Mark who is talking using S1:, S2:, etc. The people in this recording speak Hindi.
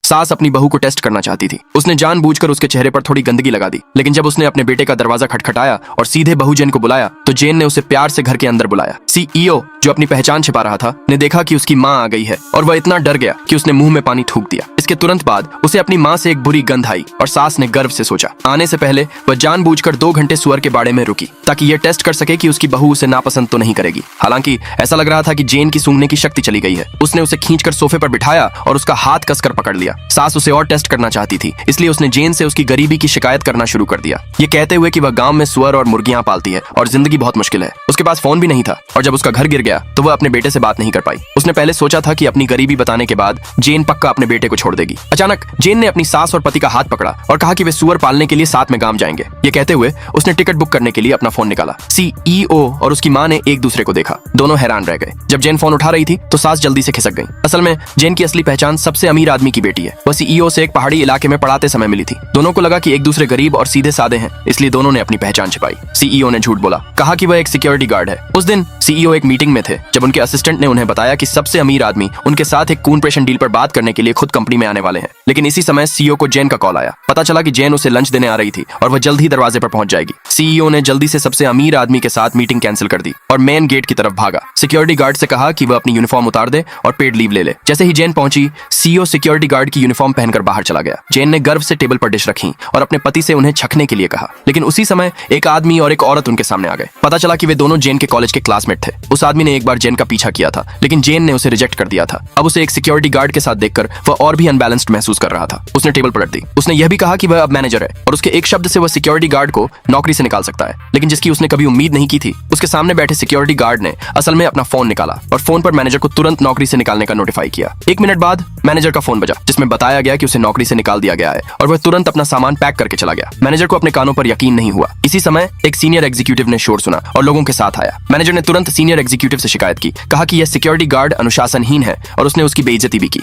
S1: सास अपनी बहू को टेस्ट करना चाहती थी। उसने जानबूझकर उसके चेहरे पर थोड़ी गंदगी लगा दी, लेकिन जब उसने अपने बेटे का दरवाजा खटखटाया और सीधे बहू जेन को बुलाया तो जेन ने उसे प्यार से घर के अंदर बुलाया। सीईओ, जो अपनी पहचान छिपा रहा था, ने देखा कि उसकी माँ आ गई है और वह इतना डर गया कि उसने मुंह में पानी थूक दिया। इसके तुरंत बाद उसे अपनी माँ से एक बुरी गंध आई और सास ने गर्व से सोचा। आने से पहले वह जानबूझकर 2 घंटे सुअर के बाड़े में रुकी ताकि यह टेस्ट कर सके कि उसकी बहू उसे नापसंद तो नहीं करेगी। हालांकि ऐसा लग रहा था कि जेन की सूंघने की शक्ति चली गई है। उसने उसे खींचकर सोफे पर बिठाया और उसका हाथ कसकर पकड़ लिया। सास उसे और टेस्ट करना चाहती थी, इसलिए उसने जेन से उसकी गरीबी की शिकायत करना शुरू कर दिया, ये कहते हुए कि वह गांव में सुअर और मुर्गियां पालती है और जिंदगी बहुत मुश्किल है। उसके पास फोन भी नहीं था और जब उसका घर गिर गया तो वह अपने बेटे से बात नहीं कर पाई। उसने पहले सोचा था कि अपनी गरीबी बताने के बाद जेन पक्का अपने बेटे को छोड़ देगी। अचानक जेन ने अपनी सास और पति का हाथ पकड़ा और कहा कि वे सुअर पालने के लिए साथ में गांव जाएंगे। ये कहते हुए उसने टिकट बुक करने के लिए अपना फोन निकाला। सीईओ और उसकी माँ ने एक दूसरे को देखा। दोनों हैरान रह गए। जब जेन फोन उठा रही थी तो सास जल्दी से खिसक गई। असल में जेन की असली पहचान सबसे अमीर आदमी की बेटी है। वह सीईओ से एक पहाड़ी इलाके में पढ़ाते समय मिली थी। दोनों को लगा कि एक दूसरे गरीब और सीधे साधे हैं, इसलिए दोनों ने अपनी पहचान छिपाई। सीईओ ने झूठ बोला, कहा कि वह एक सिक्योरिटी गार्ड है। उस दिन सीईओ एक मीटिंग में थे जब उनके असिस्टेंट ने उन्हें बताया कि सबसे अमीर आदमी उनके साथ एक खून प्रेषण डील पर बात करने के लिए खुद कंपनी में आने वाले हैं। लेकिन इसी समय सीईओ को जेन का कॉल आया। पता चला कि जेन उसे लंच देने आ रही थी और वह जल्द ही दरवाजे पर पहुंच जाएगी। सीईओ ने जल्दी से सबसे अमीर आदमी के साथ मीटिंग कैंसिल कर दी और मेन गेट की तरफ भागा। सिक्योरिटी गार्ड से कहा कि वह अपनी यूनिफॉर्म उतार दे और पेड लीव ले ले। जैसे ही जेन पहुंची, सीईओ सिक्योरिटी गार्ड की यूनिफॉर्म पहनकर बाहर चला गया। जेन ने गर्व से टेबल पर डिश रखी और अपने पति से उन्हें छकने के लिए कहा। लेकिन उसी समय एक आदमी और एक औरत उनके सामने आ गए। पता चला कि वे दोनों जेन के कॉलेज के क्लासमेट थे। उस आदमी ने एक बार जेन का पीछा किया था, लेकिन जेन ने उसे रिजेक्ट कर दिया था। अब उसे एक सिक्योरिटी गार्ड के साथ देखकर वह और भी अनबैलेंस्ड महसूस कर रहा था। उसने टेबल पलट दी। उसने यह भी कहा कि वह अब मैनेजर है और उसके एक शब्द से वह सिक्योरिटी गार्ड को नौकरी से निकाल सकता है। लेकिन जिसकी उसने कभी उम्मीद नहीं की थी, उसके सामने बैठे सिक्योरिटी गार्ड ने असल में अपना फोन निकाला और फोन पर मैनेजर को तुरंत नौकरी से निकालने का नोटिफाई किया। 1 मिनट बाद मैनेजर का फोन बजा, जिसमें बताया गया कि उसे नौकरी से निकाल दिया गया है और वह तुरंत अपना सामान पैक करके चला गया। मैनेजर को अपने कानों पर यकीन नहीं हुआ। इसी समय एक सीनियर एग्जीक्यूटिव ने शोर सुना और लोगों के साथ आया। मैनेजर ने तुरंत सीनियर एग्जीक्यूटिव से शिकायत की, कहा कि यह सिक्योरिटी गार्ड अनुशासनहीन है और उसने उसकी बेइज्जती भी की।